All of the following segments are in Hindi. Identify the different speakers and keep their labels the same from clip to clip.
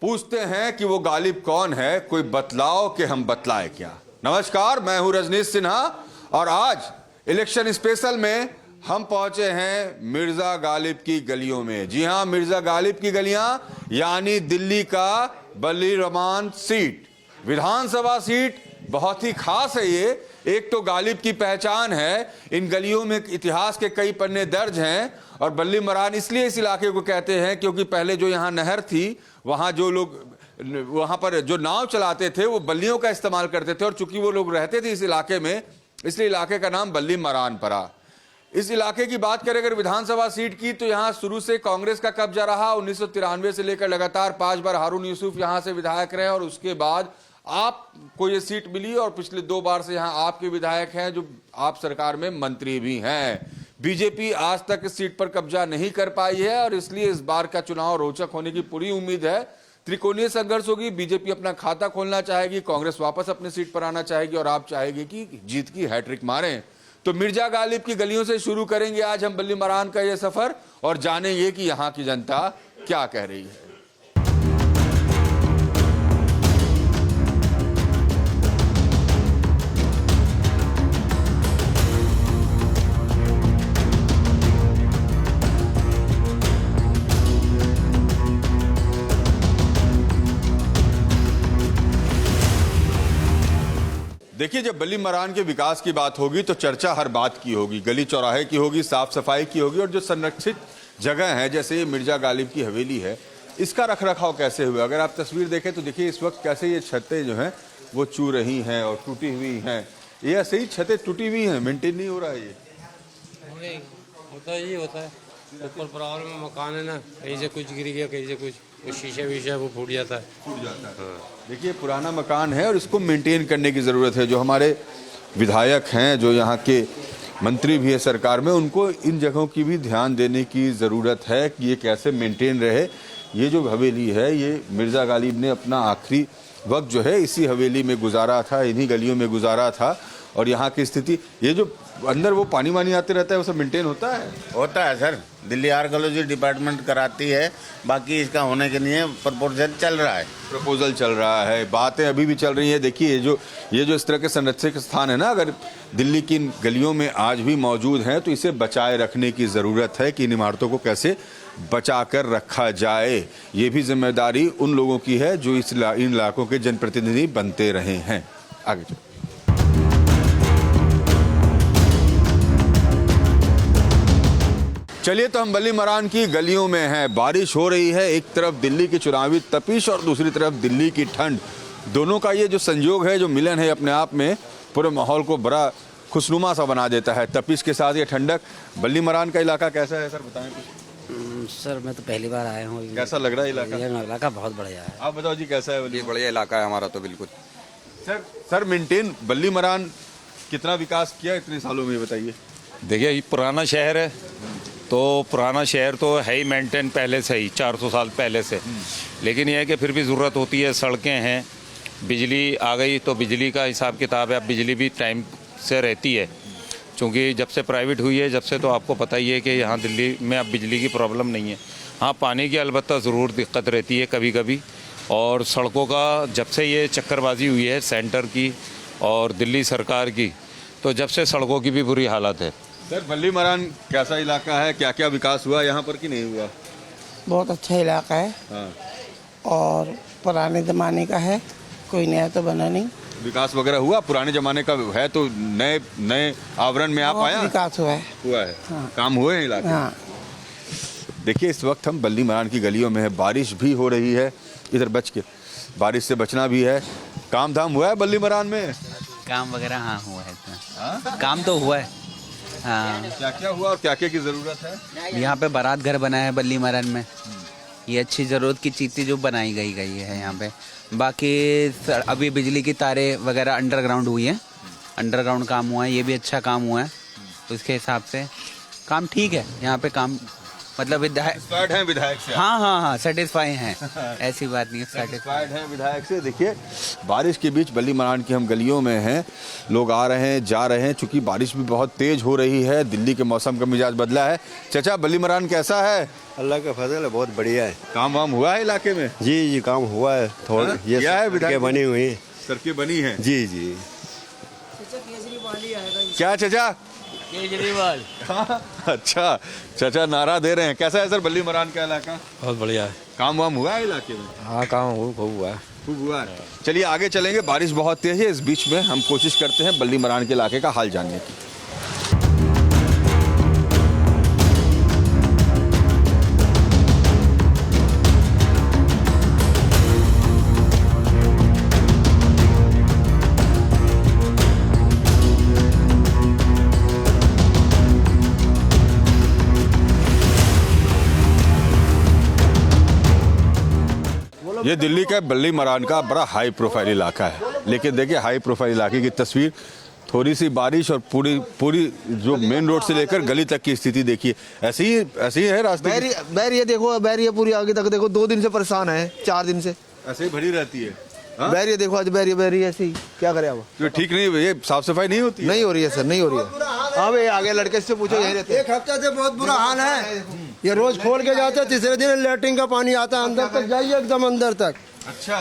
Speaker 1: पूछते हैं कि वो गालिब कौन है, कोई बतलाओ कि हम बतलाए क्या। नमस्कार, मैं हूं रजनीश सिन्हा और आज इलेक्शन स्पेशल में हम पहुंचे हैं मिर्जा गालिब की गलियों में। जी हां, मिर्जा गालिब की गलियां यानी दिल्ली का बल्ली रमान सीट, विधानसभा सीट बहुत ही खास है। ये एक तो गालिब की पहचान है, इन गलियों में इतिहास के कई पन्ने दर्ज हैं। और बल्ली मरान इसलिए इस इलाके को कहते हैं क्योंकि पहले जो यहाँ नहर थी, वहाँ जो लोग वहाँ पर जो नाव चलाते थे वो बल्लियों का इस्तेमाल करते थे। और चूंकि वो लोग रहते थे इस इलाके में, इसलिए इलाके का नाम बल्ली मरान पड़ा। इस इलाके की बात करें अगर विधानसभा सीट की, तो यहाँ शुरू से कांग्रेस का कब्जा रहा। 1993 से लेकर लगातार 5 बार हारून यूसुफ यहाँ से विधायक रहे और उसके बाद आपको ये सीट मिली और पिछले 2 बार से यहाँ आपके विधायक हैं जो आप सरकार में मंत्री भी हैं। बीजेपी आज तक इस सीट पर कब्जा नहीं कर पाई है और इसलिए इस बार का चुनाव रोचक होने की पूरी उम्मीद है। त्रिकोणीय संघर्ष होगी, बीजेपी अपना खाता खोलना चाहेगी, कांग्रेस वापस अपनी सीट पर आना चाहेगी और आप चाहेगी कि जीत की हैट्रिक मारें। तो मिर्जा गालिब की गलियों से शुरू करेंगे आज हम बल्ली मरान का ये सफर और जानेंगे कि यहाँ की जनता क्या कह रही है। देखिए, जब बल्ली मरान के विकास की बात होगी तो चर्चा हर बात की होगी, गली चौराहे की होगी, साफ सफाई की होगी। और जो संरक्षित जगह है जैसे ये मिर्जा गालिब की हवेली है, इसका रखरखाव कैसे हुआ। अगर आप तस्वीर देखें तो देखिए इस वक्त कैसे ये छतें जो हैं वो चू रही हैं और टूटी हुई हैं। ये ऐसे ही छतें टूटी हुई हैं, मेंटेन नहीं हो रहा है। ये
Speaker 2: होता है ऊपर बराबर में मकान है ना, कहीं से कुछ गिर गया, कहीं से कुछ शीशे वीशे वो फूट जाता है।
Speaker 1: हाँ। देखिए पुराना मकान है और इसको मेंटेन करने की ज़रूरत है। जो हमारे विधायक हैं, जो यहाँ के मंत्री भी है सरकार में, उनको इन जगहों की भी ध्यान देने की ज़रूरत है कि ये कैसे मेंटेन रहे। ये जो हवेली है, ये मिर्जा गालिब ने अपना आखिरी वक्त जो है इसी हवेली में गुजारा था, इन्हीं गलियों में गुजारा था। और यहाँ की स्थिति, ये जो अंदर वो पानी वानी आते रहता है, वो सब मेंटेन होता है?
Speaker 3: होता है सर, दिल्ली आर्कोलॉजी डिपार्टमेंट कराती है, बाकी इसका होने के लिए प्रपोजल चल रहा है।
Speaker 1: प्रपोजल चल रहा है, बातें अभी भी चल रही है। देखिए ये जो इस तरह के संरक्षित स्थान है ना, अगर दिल्ली की इन गलियों में आज भी मौजूद हैं तो इसे बचाए रखने की ज़रूरत है कि इन इमारतों को कैसे बचा कर रखा जाए। ये भी जिम्मेदारी उन लोगों की है जो इन इलाकों के जनप्रतिनिधि बनते रहे हैं। आगे चलो। चलिए, तो हम बल्ली मरान की गलियों में हैं। बारिश हो रही है, एक तरफ दिल्ली की चुनावी तपिश और दूसरी तरफ दिल्ली की ठंड। दोनों का ये जो संयोग है, जो मिलन है, अपने आप में पूरे माहौल को बड़ा खुशनुमा सा बना देता है। तपिश के साथ ये ठंडक। बल्ली मरान का इलाका कैसा है सर, बताएं कुछ।
Speaker 4: सर मैं तो पहली बार आया हूँ।
Speaker 1: कैसा लग रहा है इलाका?
Speaker 4: ये इलाका बहुत बढ़िया है।
Speaker 1: आप बताओ जी, कैसा है?
Speaker 5: ये बढ़िया इलाका है हमारा तो बिल्कुल।
Speaker 1: सर मेंटेन बल्ली मरान कितना विकास किया इतने सालों में, बताइए।
Speaker 5: देखिए, ये पुराना शहर है तो पुराना शहर तो है ही मेंटेन पहले से ही, 400 साल पहले से। लेकिन यह है कि फिर भी ज़रूरत होती है, सड़कें हैं, बिजली आ गई तो बिजली का हिसाब किताब है। अब बिजली भी टाइम से रहती है, क्योंकि जब से प्राइवेट हुई है, जब से तो आपको पता ही है कि यहाँ दिल्ली में अब बिजली की प्रॉब्लम नहीं है। हाँ, पानी की अलबत्ता ज़रूर दिक्कत रहती है कभी कभी। और सड़कों का जब से ये चक्करबाजी हुई है सेंटर की और दिल्ली सरकार की, तो जब से सड़कों की भी बुरी हालत है।
Speaker 1: सर बल्ली मरान कैसा इलाका है, क्या क्या विकास हुआ यहाँ पर कि नहीं हुआ?
Speaker 6: बहुत अच्छा इलाका है।
Speaker 1: हाँ।
Speaker 6: और पुराने ज़माने का है, कोई नया तो बना नहीं।
Speaker 1: विकास वगैरह हुआ, पुराने जमाने का है तो नए आवरण में आप आया?
Speaker 6: विकास हुआ है।
Speaker 1: हुआ है।
Speaker 6: हाँ।
Speaker 1: काम हुए हैं इलाके?
Speaker 6: हाँ।
Speaker 1: देखिए, इस वक्त हम बल्ली मरान की गलियों में है, बारिश भी हो रही है, इधर बच के बारिश से बचना भी है। काम धाम हुआ है बल्ली मरान में?
Speaker 4: काम वगैरह हाँ हुआ है, काम तो हुआ है। हाँ,
Speaker 1: क्या क्या हुआ और क्या क्या की ज़रूरत है?
Speaker 4: यहाँ पे बारात घर बना है बल्ली मरान में। ये अच्छी ज़रूरत की चीज़ थी जो बनाई गई है यहाँ पे। बाकी अभी बिजली की तारें वगैरह अंडरग्राउंड हुई है, अंडरग्राउंड काम हुआ है, ये भी अच्छा काम हुआ है। तो इसके हिसाब से काम ठीक है, यहाँ पे काम मतलब विधायक
Speaker 1: सेटिस्फाइड हैं विधायक से?
Speaker 4: हाँ हाँ हाँ सेटिस्फाई हैं, ऐसी बात नहीं है,
Speaker 1: सेटिस्फाइड हैं विधायक से। देखिए बारिश के बीच बल्ली मरान की हम गलियों में हैं, लोग आ रहे हैं जा रहे हैं, चूंकि बारिश भी बहुत तेज हो रही है, दिल्ली के मौसम का मिजाज बदला है। चाचा बल्ली मरान कैसा है?
Speaker 7: अल्लाह का फजल है, बहुत बढ़िया है।
Speaker 1: काम वाम हुआ है इलाके में?
Speaker 7: जी काम हुआ है थोड़ा। ये
Speaker 1: क्या है
Speaker 7: सड़कें
Speaker 1: विधायक?
Speaker 7: बनी हुई हैं।
Speaker 1: सड़कें बनी हैं?
Speaker 7: जी जी।
Speaker 1: क्या चाचा?
Speaker 2: केजरीवाल।
Speaker 1: अच्छा चाचा नारा दे रहे हैं। कैसा है सर बल्ली मरान का इलाका?
Speaker 2: बहुत बढ़िया है।
Speaker 1: काम वाम हुआ है इलाके में?
Speaker 2: हाँ काम खूब हुआ है।
Speaker 1: खूब हुआ है। चलिए आगे चलेंगे, बारिश बहुत तेज है, इस बीच में हम कोशिश करते हैं बल्ली मरान के इलाके का हाल जानने की। ये दिल्ली का बल्ली मरान का बड़ा हाई प्रोफाइल इलाका है, लेकिन देखिए हाई प्रोफाइल इलाके की तस्वीर, थोड़ी सी बारिश और पूरी जो मेन रोड से लेकर गली तक की स्थिति देखिए, ऐसी ही है रास्ते की?
Speaker 8: बैरिया देखो, बैरिया पूरी आगे तक देखो, 2 दिन से परेशान है, 4 दिन से
Speaker 1: ऐसे ही भरी रहती है। हाँ?
Speaker 8: बैरिया देखो, आज बैरिया ऐसे ही, क्या करें अब?
Speaker 1: तो ठीक नहीं, ये साफ सफाई नहीं होती है?
Speaker 8: नहीं हो रही है सर, नहीं हो रही है। हाँ भाई आगे लड़के से पूछो, यहीं रहते हैं।
Speaker 9: 1 हफ्ते से बहुत बुरा हाल है। ये रोज खोल के जाते, तीसरे दिन लैट्रिन का पानी आता है, अंदर तक जाइए एकदम अंदर तक।
Speaker 1: अच्छा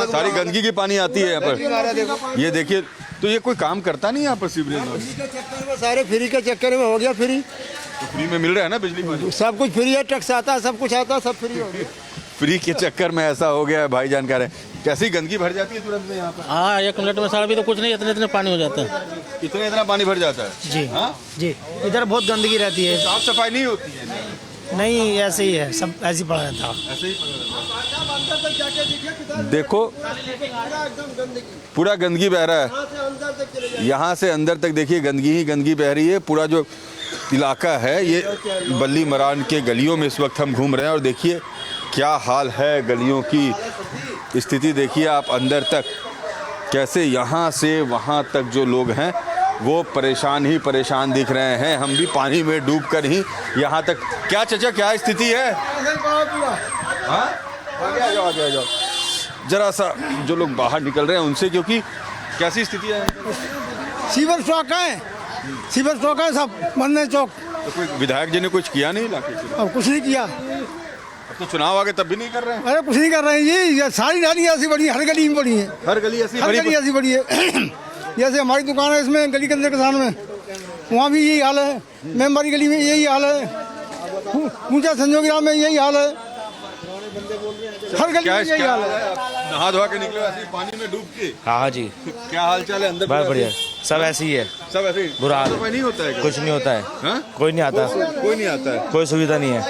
Speaker 1: सारी गंदगी की पानी आती है यहाँ पर। ये देखिए, तो ये कोई काम करता नहीं यहाँ पर सीवरेज?
Speaker 9: सारे फ्री के चक्कर में हो गया फ्री।
Speaker 1: तो फ्री में मिल रहा है ना बिजली पानी?
Speaker 9: सब कुछ फ्री है, टैक्स आता है, सब कुछ आता है, सब फ्री हो गया।
Speaker 1: फ्री के चक्कर में ऐसा हो गया है भाई, जानकार है। कैसी गंदगी भर जाती है तुरंत में यहाँ पर?
Speaker 10: हाँ 1 मिनट में सारा भी तो कुछ नहीं, इतने पानी हो जाता है।
Speaker 1: इतना पानी भर जाता है?
Speaker 10: जी
Speaker 1: हाँ
Speaker 10: जी, इधर बहुत गंदगी रहती है।
Speaker 1: साफ सफाई नहीं होती है?
Speaker 10: नहीं ऐसे ही है, सब ऐसे ही पड़ा रहता है।
Speaker 1: ऐसे ही देखो पूरा गंदगी बह रहा है, यहाँ से अंदर तक देखिए गंदगी ही गंदगी बह रही है। पूरा जो इलाका है ये बल्ली मरान के गलियों में इस वक्त हम घूम रहे हैं, और देखिए क्या हाल है गलियों की स्थिति। देखिए आप अंदर तक कैसे यहाँ से वहाँ तक जो लोग हैं वो परेशान ही परेशान दिख रहे हैं। हम भी पानी में डूबकर ही यहाँ तक। क्या चाचा क्या स्थिति है? हाँ? आगे आ जाओ जरा सा, जो लोग बाहर निकल रहे हैं उनसे, क्योंकि कैसी स्थिति है?
Speaker 9: सीवर स्टॉक है, सीवर स्टॉक है सब बनने चौक।
Speaker 1: तो कोई विधायक जी ने कुछ किया नहीं इलाके के?
Speaker 9: अब कुछ नहीं किया।
Speaker 1: अब तो चुनाव आ गए तब भी नहीं कर रहे हैं?
Speaker 9: अरे कुछ नहीं कर रहे हैं ये सारी नालियाँ ऐसी बड़ी है, हर गली में बड़ी है,
Speaker 1: हर गली ऐसी
Speaker 9: हर गली ऐसी बड़ी है। जैसे हमारी दुकान है इसमें गली के अंदर किसान में, वहाँ भी यही हाल है। मैं हमारी गली में यही हाल है, ऊंचा संजोगिरा में यही हाल है, हर गली में यही हाल है।
Speaker 1: नहा धोआ के निकले ऐसे ही पानी में डूब के?
Speaker 10: हाँ जी,
Speaker 1: क्या हाल चाल है अंदर?
Speaker 10: बहुत बढ़िया, सब ऐसे ही है,
Speaker 1: सब ऐसे ही
Speaker 10: बुरा हाल।
Speaker 1: नहीं होता है?
Speaker 10: कुछ नहीं होता है।
Speaker 1: हाँ?
Speaker 10: कोई नहीं आता,
Speaker 1: कोई नहीं आता है,
Speaker 10: कोई सुविधा नहीं है,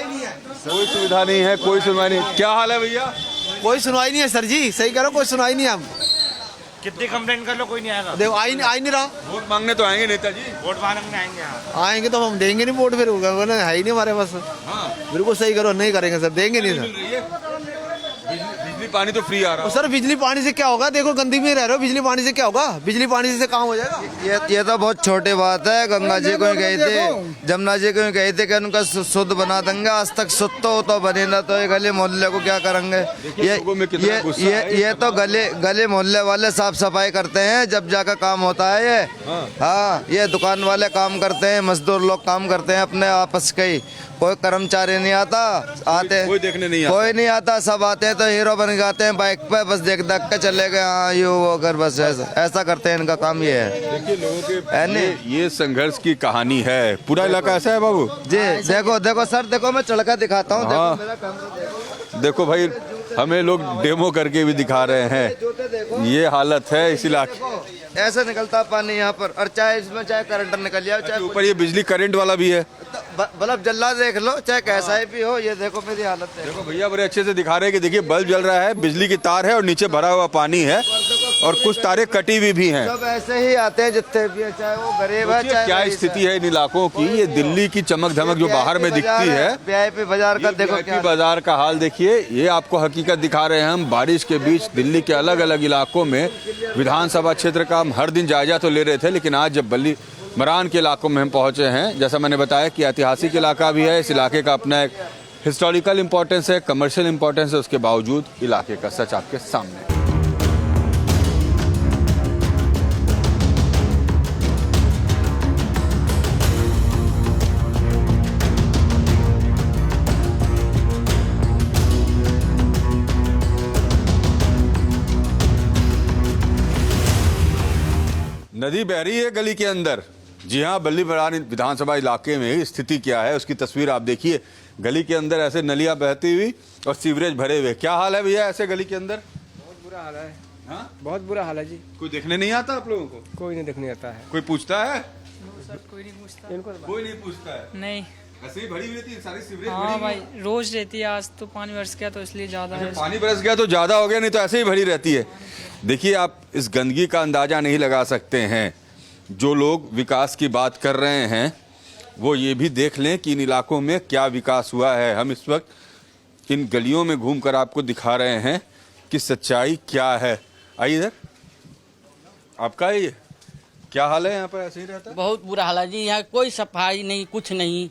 Speaker 1: कोई सुविधा नहीं है, कोई सुनवाई नहीं। क्या हाल है भैया?
Speaker 8: कोई सुनवाई नहीं है सर जी, सही करो, कोई सुनवाई नहीं है। हम
Speaker 10: कितनी कंप्लेंट कर लो कोई नहीं आएगा।
Speaker 8: देखो आ ही नहीं रहा।
Speaker 1: वोट मांगने तो आएंगे नेताजी?
Speaker 10: वोट मांगने आएंगे यहाँ।
Speaker 8: आएंगे तो हम देंगे नहीं वोट, फिर है ही नहीं हमारे पास। बिल्कुल सही करो, नहीं करेंगे सर, देंगे नहीं सर।
Speaker 1: बिजली पानी तो फ्री आ रहा है।
Speaker 8: सर बिजली पानी से क्या होगा? देखो गंदगी में रह रहे हो, बिजली पानी से क्या होगा? बिजली पानी से काम हो जाएगा?
Speaker 11: ये तो बहुत छोटी बात है। गंगा जी को कहे थे, जमुना जी को कहे थे कि उनका शुद्ध बना देंगे, आज तक शुद्ध तो बने ना, तो ये गली मोहल्ले को क्या करेंगे? ये तो गली मोहल्ले वाले साफ सफाई करते हैं, जब जाकर काम होता है ये। हाँ ये दुकान वाले काम करते हैं, मजदूर लोग काम करते हैं अपने आपस के ही, कोई कर्मचारी नहीं आता, आते
Speaker 1: कोई देखने नहीं आता,
Speaker 11: कोई नहीं आता, सब आते हैं तो हीरो बन जाते हैं बाइक पे, बस देख के चले गए, हाँ ये वो कर, बस ऐसा करते हैं, इनका काम ये है।
Speaker 1: देखिए लोगों के ये संघर्ष की कहानी है। पूरा इलाका ऐसा है बाबू
Speaker 11: जी। देखो सर, देखो मैं चढ़कर दिखाता हूँ।
Speaker 1: हाँ देखो भाई, हमें लोग डेमो करके भी दिखा रहे हैं, ये हालत है इस इलाके।
Speaker 11: ऐसा निकलता पानी यहाँ पर, और चाहे इसमें चाहे करंट निकल जाए, चाहे
Speaker 1: ऊपर ये बिजली करंट वाला भी है,
Speaker 11: बल्ब जल रहा देख लो, चाहे कैसा ही भी हो। ये देखो मेरी हालत है।
Speaker 1: देखो भैया बड़े अच्छे से दिखा रहे हैं कि देखिए बल्ब जल रहा है, बिजली की तार है और नीचे भरा हुआ पानी है, और कुछ तारें कटी हुई भी हैं।
Speaker 11: सब ऐसे ही आते हैं जितने भी, चाहे वो गरीब है चाहे
Speaker 1: क्या स्थिति है इन इलाकों की। ये दिल्ली की चमक धमक जो बाहर में दिखती है,
Speaker 11: वीआईपी बाजार का देखो,
Speaker 1: वीआईपी बाजार का हाल देखिए। ये आपको हकीकत दिखा रहे हैं हम। बारिश के बीच दिल्ली के अलग अलग इलाकों में विधानसभा क्षेत्र का हम हर दिन जायजा तो ले रहे थे, लेकिन आज जब बल्ली मरान के इलाकों में हम पहुंचे हैं। जैसा मैंने बताया कि ऐतिहासिक इलाका भी है, इस इलाके का अपना एक हिस्टोरिकल इंपॉर्टेंस है, कमर्शियल इंपॉर्टेंस है, उसके बावजूद इलाके का सच आपके सामने है। नदी बह रही है गली के अंदर। जी हाँ, बल्ली मरान विधानसभा इलाके में स्थिति क्या है उसकी तस्वीर आप देखिए। गली के अंदर ऐसे नलियां बहती हुई और सीवरेज भरे हुए। क्या हाल है भैया ऐसे गली के अंदर?
Speaker 9: बहुत बुरा हाल है।
Speaker 1: हाँ?
Speaker 9: बहुत बुरा हाल है जी।
Speaker 1: कोई देखने नहीं आता आप लोगों को?
Speaker 9: कोई नहीं देखने आता है।
Speaker 1: कोई पूछता है?
Speaker 12: कोई नहीं पूछता।
Speaker 1: कोई नहीं पूछता है।
Speaker 12: नहीं,
Speaker 1: ऐसे ही भरी हुई रहती है सारी सीवरेज।
Speaker 12: हाँ भाई, रोज रहती है। आज तो पानी बरस गया तो इसलिए ज्यादा है।
Speaker 1: पानी बरस गया तो ज्यादा हो गया, नहीं तो ऐसे ही भरी रहती है। देखिए, आप इस गंदगी का अंदाजा नहीं लगा सकते हैं। जो लोग विकास की बात कर रहे हैं वो ये भी देख लें कि इन इलाकों में क्या विकास हुआ है। हम इस वक्त इन गलियों में घूमकर आपको दिखा रहे हैं कि सच्चाई क्या है। आइए इधर, आपका ये क्या हाल है? यहाँ पर ऐसे ही रहता है?
Speaker 13: बहुत बुरा हाल है जी। यहाँ कोई सफाई नहीं, कुछ नहीं।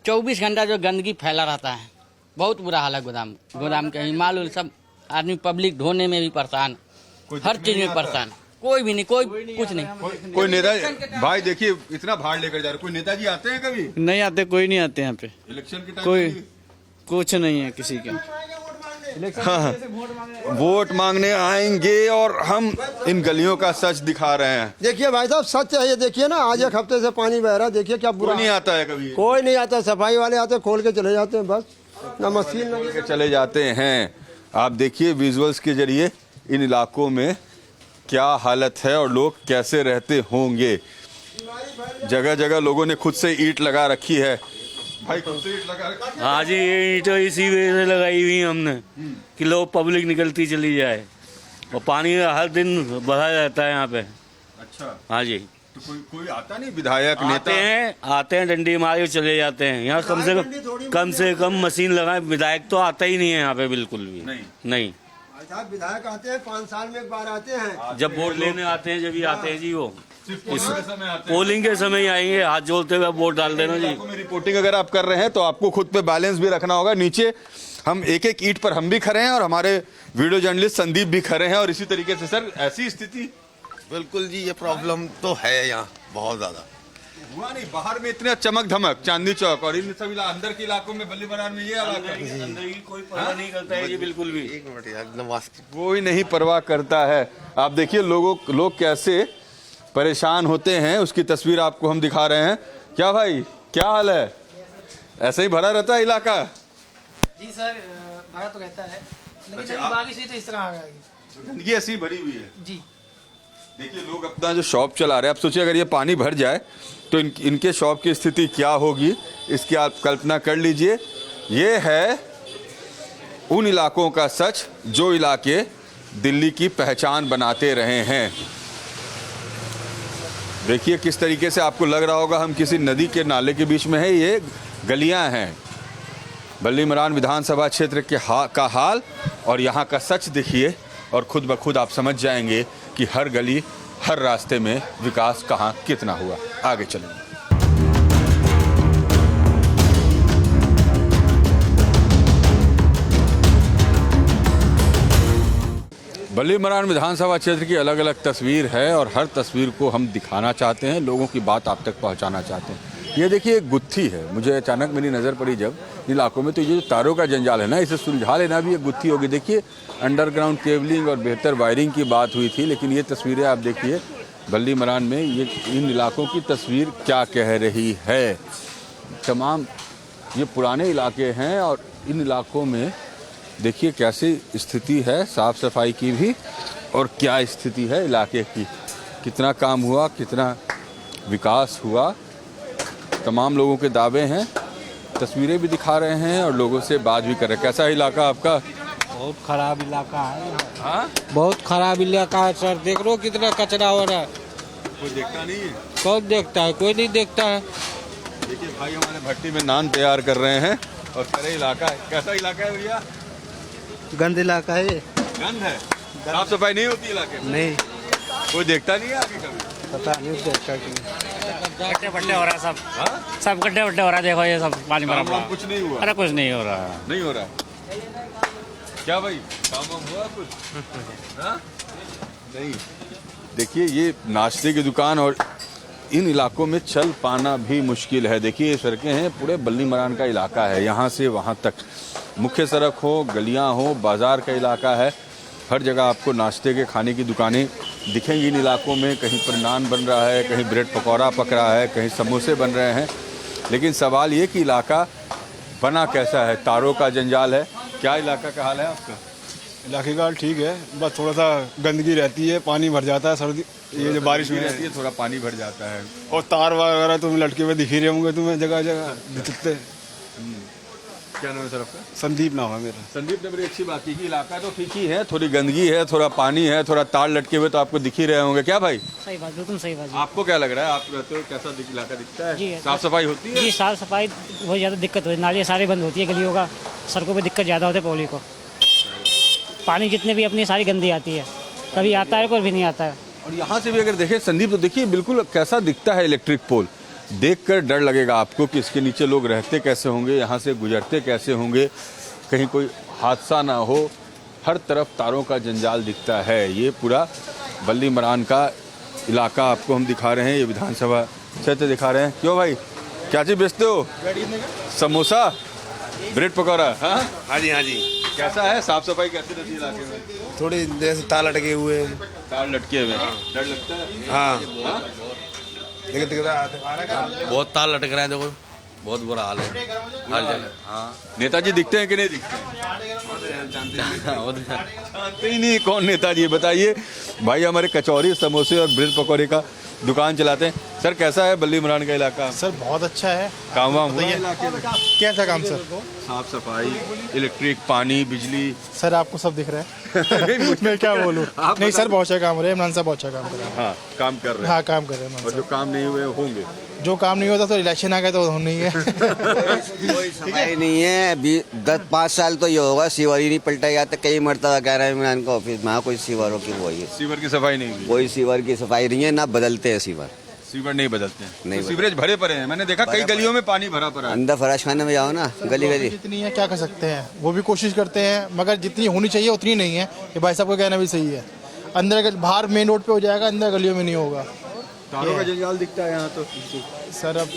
Speaker 13: 24 घंटा जो गंदगी फैला रहता है। बहुत बुरा हाल है। गोदाम के माल सब आदमी पब्लिक ढोने में भी परेशान, हर चीज में परेशान। कोई भी नहीं, कोई कुछ नहीं।
Speaker 1: कोई नेता भाई देखिए इतना भाड़ लेकर जा रहे, कोई नेताजी आते हैं कभी?
Speaker 10: नहीं आते, कोई नहीं आते यहाँ पे।
Speaker 1: इलेक्शन के टाइम
Speaker 10: कोई कुछ नहीं है किसी के।
Speaker 1: हाँ, वोट मांगने आएंगे और हम इन गलियों का सच दिखा रहे हैं।
Speaker 9: देखिए भाई साहब, सच है ये। देखिए ना, आज एक हफ्ते से पानी बह रहा है। देखिए क्या बुरा।
Speaker 1: कोई नहीं आता है कभी?
Speaker 9: कोई नहीं आता। सफाई वाले आते, खोल के चले जाते हैं, बस ना मशीन
Speaker 1: खोल के चले जाते हैं। आप देखिए विजुअल्स के जरिए इन इलाकों में क्या हालत है और लोग कैसे रहते होंगे। जगह जगह लोगों ने खुद से ईंट लगा रखी है। भाई खुद से ईंट लगा रखी है?
Speaker 10: हाँ जी, ये ईंट इसी वजह से लगाई हुई हमने कि लोग पब्लिक निकलती चली जाए और पानी हर दिन बढ़ा रहता है यहाँ पे।
Speaker 1: अच्छा,
Speaker 10: हाँ जी।
Speaker 1: तो कोई आता नहीं? विधायक नेता
Speaker 10: आते हैं डंडी मारे चले जाते हैं। यहाँ कम से कम मशीन लगाए। विधायक तो आता ही नहीं है यहाँ पे बिल्कुल भी। नहीं।
Speaker 9: विधायक आते हैं 5 साल में एक बार आते हैं।
Speaker 10: जब वोट लेने आते हैं, जब ही आते हैं जी। वो पोलिंग के समय ही आएंगे, हाथ जोड़ते हुए वोट डाल देना जी।
Speaker 1: रिपोर्टिंग अगर आप कर रहे हैं तो आपको खुद पे बैलेंस भी रखना होगा। नीचे हम एक एक ईंट पर हम भी खड़े हैं और हमारे वीडियो जर्नलिस्ट संदीप भी खड़े हैं और इसी तरीके से। सर ऐसी स्थिति?
Speaker 7: बिल्कुल जी, ये प्रॉब्लम तो है यहाँ बहुत ज्यादा।
Speaker 1: हुआ नहीं बाहर में इतने चमक धमक चांदनी चौक और इन सब अंदर के इलाकों में बल्ली मरान में ये
Speaker 10: अंदर की कोई परवाह नहीं करता है जी बिल्कुल भी।
Speaker 7: एक मिनट यार, एकदम
Speaker 1: कोई नहीं परवाह करता है। आप देखिए लोग कैसे परेशान होते हैं, उसकी तस्वीर आपको हम दिखा रहे हैं। क्या भाई क्या हाल है? ऐसे ही भरा रहता है इलाका?
Speaker 6: जी सर, भरा तो रहता है, लेकिन बाकी से तो इस तरह आ गया।
Speaker 1: गंदगी ऐसी भरी हुई है
Speaker 6: जी।
Speaker 1: देखिए लोग अपना जो शॉप चला रहे हैं, आप सोचिए अगर ये पानी भर जाए तो इनके शॉप की स्थिति क्या होगी, इसकी आप कल्पना कर लीजिए। ये है उन इलाकों का सच जो इलाके दिल्ली की पहचान बनाते रहे हैं। देखिए किस तरीके से आपको लग रहा होगा हम किसी नदी के नाले के बीच में है। ये गलियां हैं बल्ली मरान विधानसभा क्षेत्र के का हाल और यहाँ का सच देखिए और खुद ब खुद आप समझ जाएंगे कि हर गली हर रास्ते में विकास कहाँ कितना हुआ। आगे चलेंगे। बल्ली मरान विधानसभा क्षेत्र की अलग अलग तस्वीर है और हर तस्वीर को हम दिखाना चाहते हैं, लोगों की बात आप तक पहुंचाना चाहते हैं। ये देखिए एक गुत्थी है, मुझे अचानक मेरी नज़र पड़ी जब इलाकों में, तो ये जो तारों का जंजाल है ना, इसे सुलझा लेना भी एक गुत्थी होगी। देखिए अंडरग्राउंड केबलिंग और बेहतर वायरिंग की बात हुई थी, लेकिन ये तस्वीरें आप देखिए बल्ली मरान में ये इन इलाकों की तस्वीर क्या कह रही है। तमाम ये पुराने इलाके हैं और इन इलाकों में देखिए कैसी स्थिति है साफ़ सफाई की भी और क्या स्थिति है इलाके की, कितना काम हुआ, कितना विकास हुआ। तमाम लोगों के दावे हैं, तस्वीरें भी दिखा रहे हैं और लोगों से बात भी कर रहे हैं। कैसा है इलाका आपका?
Speaker 2: बहुत खराब इलाका है।
Speaker 1: हाँ,
Speaker 2: बहुत खराब इलाका है सर। देख लो कितना कचरा हो रहा है।
Speaker 1: कोई देखता नहीं है?
Speaker 2: कौन देखता है? कोई नहीं देखता है।
Speaker 1: देखिए भाई हमारे भट्टी में नान तैयार कर रहे हैं और सारे इलाका है। कैसा इलाका है भैया?
Speaker 8: गंद इलाका है।
Speaker 1: गंद है, साफ सफाई नहीं होती इलाके में?
Speaker 8: नहीं,
Speaker 1: कोई देखता नहीं है आगे कभी?
Speaker 8: पता नहीं देखता कि
Speaker 2: गड्ढे वड्ढे हो रहा है सब गड्ढे वड्ढे हो रहा है। देखो ये सब पानी भरा पड़ा।
Speaker 1: कुछ नहीं हुआ?
Speaker 2: अरे कुछ नहीं हो रहा।
Speaker 1: नहीं हो रहा क्या भाई? काम वाम हुआ कुछ? हाँ? नहीं। देखिए ये नाश्ते की दुकान और इन इलाकों में चल पाना भी मुश्किल है। देखिए ये सड़कें हैं, पूरे बल्ली मरान का इलाका है, यहाँ से वहाँ तक मुख्य सड़क हो, गलियाँ हो, बाज़ार का इलाका है। हर जगह आपको नाश्ते के खाने की दुकानें दिखेंगी इन इलाकों में। कहीं पर नान बन रहा है, कहीं ब्रेड पकौड़ा पक रहा है, कहीं समोसे बन रहे हैं। लेकिन सवाल ये कि इलाका बना कैसा है? तारों का जंजाल है। क्या इलाका का हाल है आपका?
Speaker 9: इलाके का हाल ठीक है, बस थोड़ा सा गंदगी रहती है, पानी भर जाता है सर्दी, ये जो बारिश में
Speaker 1: रहती है थोड़ा पानी भर जाता है।
Speaker 9: और तार वगैरह तुम्हें लटके हुए दिख ही रहे होंगे तुम्हें जगह जगह दिखते।
Speaker 1: क्या नाम है सर आपका?
Speaker 9: संदीप नाम है मेरा।
Speaker 1: संदीप ने बड़ी अच्छी बात की कि इलाका तो ठीक ही है, थोड़ी गंदगी है, थोड़ा पानी है, थोड़ा तार लटके हुए तो आपको दिख ही रहे होंगे। क्या भाई?
Speaker 6: सही बात, बिल्कुल सही बात।
Speaker 1: आपको क्या लग रहा है? आप रहते हो, कैसा इलाका दिखता है?
Speaker 6: जी,
Speaker 1: साफ सफाई होती है?
Speaker 6: जी साफ सफाई बहुत ज़्यादा दिक्कत होती है, नालियाँ सारी बंद होती है गलियों का, सड़कों पर दिक्कत ज़्यादा होती है पब्लिक को। पानी जितने भी अपनी सारी गंदी आती है, कभी आता है कभी नहीं आता है।
Speaker 1: और यहाँ से भी अगर देखें संदीप तो देखिए बिल्कुल कैसा दिखता है इलेक्ट्रिक पोल। देखकर डर लगेगा आपको कि इसके नीचे लोग रहते कैसे होंगे, यहाँ से गुजरते कैसे होंगे, कहीं कोई हादसा ना हो। हर तरफ तारों का जंजाल दिखता है। ये पूरा बल्ली मरान का इलाका आपको हम दिखा रहे हैं। ये विधानसभा क्षेत्र दिखा रहे हैं। क्यों भाई, क्या चीज़ बेचते हो? समोसा, ब्रेड पकौड़ा? हाँ
Speaker 7: हाँ जी हाँ जी।
Speaker 1: कैसा है? साफ सफाई कैसी रहती है इलाके में?
Speaker 7: थोड़ी जैसे तार लटके हुए।
Speaker 1: तार लटके हुए, डर लगता है?
Speaker 7: हाँ बहुत तार लटक रहे हैं, देखो बहुत बुरा हाल है हर जगह। हाँ
Speaker 1: नेताजी दिखते हैं कि नहीं दिखते हैं? जानते ही नहीं कौन नेताजी है, बताइए भाई। हमारे कचौरी, समोसे और ब्रेड पकौड़े का दुकान चलाते हैं। सर कैसा है बल्ली मरान का इलाका?
Speaker 9: सर बहुत अच्छा है।
Speaker 1: काम वाम हुआ इलाके में?
Speaker 9: कैसा काम सर?
Speaker 1: साफ सफाई, इलेक्ट्रिक, पानी, बिजली?
Speaker 9: सर आपको सब दिख रहा है। मैं क्या बोलूँ? नहीं सर बहुत अच्छा काम हो रहा है, इमरान साहब बहुत अच्छा काम कर रहे हैं।
Speaker 1: हाँ काम कर रहे हैं।
Speaker 9: हाँ काम कर रहे हैं।
Speaker 1: और जो काम नहीं हुए होंगे?
Speaker 9: जो काम नहीं होता तो इलेक्शन आ गया तो नहीं है।
Speaker 11: सफाई नहीं है अभी 10-5 साल तो ये होगा, सीवर ही नहीं पलटा गया। तो कई मरतबा कह रहा है इमरान का ऑफिस में कोई सीवरों की वो है,
Speaker 1: सीवर की सफाई नहीं हुई?
Speaker 11: कोई सीवर की सफाई नहीं है, ना बदलते हैं सीवर।
Speaker 1: सीवर नहीं बदलते हैं?
Speaker 11: नहीं
Speaker 1: तो सीवरेज भरे पड़े हैं, मैंने देखा कई गलियों में पानी भरा पड़ा है।
Speaker 11: अंदर फराश खाने में जाओ ना, गली गली
Speaker 9: जितनी है क्या कर सकते हैं, वो भी कोशिश करते हैं मगर जितनी होनी चाहिए उतनी नहीं है। ये भाई साहब का कहना भी सही है। अंदर बाहर मेन रोड पे हो जाएगा, अंदर गलियों में नहीं होगा।
Speaker 1: तारों का जंजाल दिखता है यहाँ तो।
Speaker 9: सर अब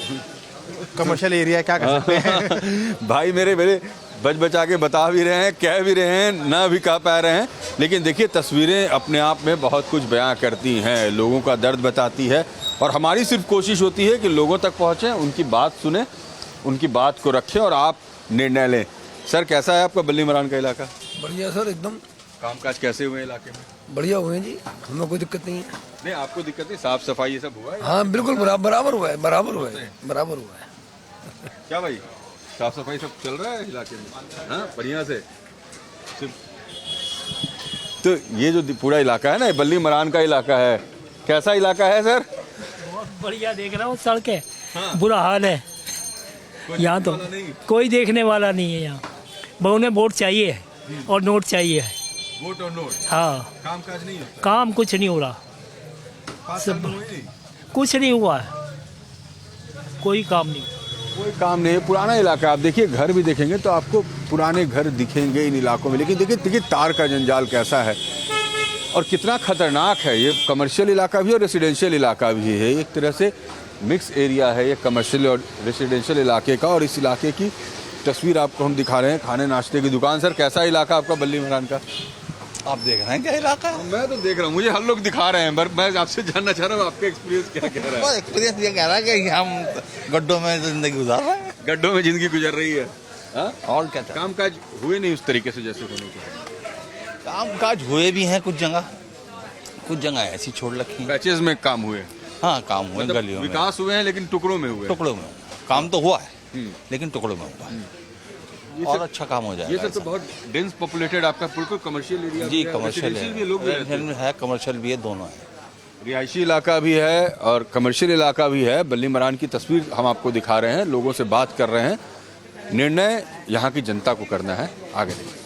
Speaker 9: कमर्शियल एरिया क्या कर सकते हैं।
Speaker 1: भाई मेरे बच बचा के बता भी रहे हैं, कह भी रहे हैं, ना भी कह पा रहे हैं। लेकिन देखिए तस्वीरें अपने आप में बहुत कुछ बयां करती हैं, लोगों का दर्द बताती है। और हमारी सिर्फ कोशिश होती है कि लोगों तक पहुँचें, उनकी बात सुने, उनकी बात को रखें और आप निर्णय लें। सर कैसा है आपका बल्ली मरान का इलाका?
Speaker 7: बढ़िया सर एकदम।
Speaker 1: कामकाज कैसे हुए इलाके में?
Speaker 7: बढ़िया हुए जी, हमें कोई दिक्कत नहीं है।
Speaker 1: नहीं आपको दिक्कत नहीं? साफ सफाई ये सब हुआ है?
Speaker 7: हाँ बिल्कुल बराबर हुआ है, बराबर हुआ है।
Speaker 1: क्या भाई, साफ सफाई सब चल रहा है इलाके में? हाँ बढ़िया से। तो ये जो पूरा इलाका है ना, ये बल्ली मरान का इलाका है। कैसा इलाका है सर?
Speaker 6: बहुत बढ़िया देख रहा हूँ, सड़कें बुरा हाल है यहाँ तो, कोई देखने वाला नहीं है यहाँ। बहु ने वोट चाहिए और नोट चाहिए।
Speaker 1: वोट और नोट?
Speaker 6: हाँ।
Speaker 1: कामकाज नहीं होता?
Speaker 6: काम कुछ नहीं हो रहा, कुछ नहीं हुआ है, कोई काम नहीं।
Speaker 1: कोई काम नहीं है। पुराना इलाका, आप देखिए घर भी देखेंगे तो आपको पुराने घर दिखेंगे इन इलाकों में। लेकिन देखिए तार का जंजाल कैसा है और कितना खतरनाक है। ये कमर्शियल इलाका भी और रेसिडेंशियल इलाका भी है, एक तरह से मिक्स एरिया है ये कमर्शियल और रेसिडेंशियल इलाके का। और इस इलाके की तस्वीर आपको हम दिखा रहे हैं, खाने नाश्ते की दुकान। सर कैसा इलाका आपका बल्ली मरान का?
Speaker 7: आप देख रहे हैं क्या इलाका है?
Speaker 1: मैं तो देख रहा हूँ, मुझे हर लोग दिखा रहे हैं, मैं आपसे जानना चाह रहा हूँ आपका एक्सपीरियंस क्या कह रहा है?
Speaker 7: एक्सपीरियंस ये कह रहा है कि हम गड्ढों में जिंदगी गुजार रहे हैं।
Speaker 1: गड्ढों में जिंदगी गुजर रही है। हाँ?
Speaker 7: और क्या था?
Speaker 1: कामकाज हुए नहीं उस तरीके से जैसे होने चाहिए?
Speaker 7: कामकाज हुए भी हैं कुछ जगह ऐसी छोड़ रखी।
Speaker 1: पैचेज में काम हुए?
Speaker 7: हाँ काम हुए, गलियों में
Speaker 1: विकास हुए हैं लेकिन टुकड़ों में हुए।
Speaker 7: टुकड़ों में काम तो हुआ है लेकिन टुकड़ों में हुआ है। और अच्छा काम हो जाएगा।
Speaker 1: ये सब तो बहुत डेंस पॉपुलेटेड आपका बिल्कुल कमर्शियल एरिया
Speaker 7: जी, कमर्शियल है, कमर्शियल भी है, दोनों है।
Speaker 1: रिहायशी इलाका भी है और कमर्शियल इलाका भी है। बल्ली मरान की तस्वीर हम आपको दिखा रहे हैं, लोगों से बात कर रहे हैं। निर्णय यहाँ की जनता को करना है। आगे देखिए।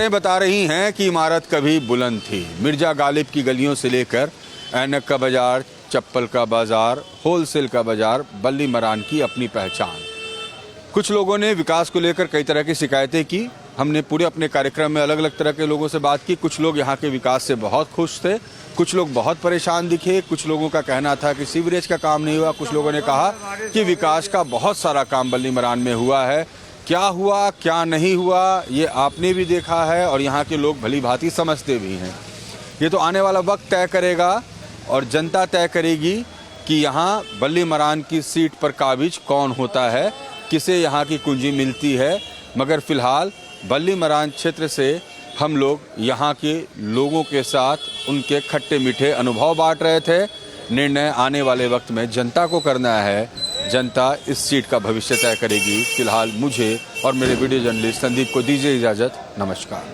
Speaker 1: खबरें बता रही हैं कि इमारत कभी बुलंद थी। मिर्जा गालिब की गलियों से लेकर ऐनक का बाजार, चप्पल का बाजार, होलसेल का बाजार, बल्ली मरान की अपनी पहचान। कुछ लोगों ने विकास को लेकर कई तरह की शिकायतें की। हमने पूरे अपने कार्यक्रम में अलग अलग तरह के लोगों से बात की। कुछ लोग यहाँ के विकास से बहुत खुश थे, कुछ लोग बहुत परेशान दिखे। कुछ लोगों का कहना था कि सीवरेज का काम नहीं हुआ। कुछ लोगों ने कहा कि विकास का बहुत सारा काम बल्ली मरान में हुआ है। क्या हुआ क्या नहीं हुआ ये आपने भी देखा है और यहाँ के लोग भली भांति समझते भी हैं। ये तो आने वाला वक्त तय करेगा और जनता तय करेगी कि यहाँ बल्ली मरान की सीट पर काबिज कौन होता है, किसे यहाँ की कुंजी मिलती है। मगर फिलहाल बल्ली मरान क्षेत्र से हम लोग यहाँ के लोगों के साथ उनके खट्टे मीठे अनुभव बांट रहे थे। निर्णय आने वाले वक्त में जनता को करना है। जनता इस सीट का भविष्य तय करेगी। फिलहाल मुझे और मेरे वीडियो जर्नलिस्ट संदीप को दीजिए इजाज़त। नमस्कार।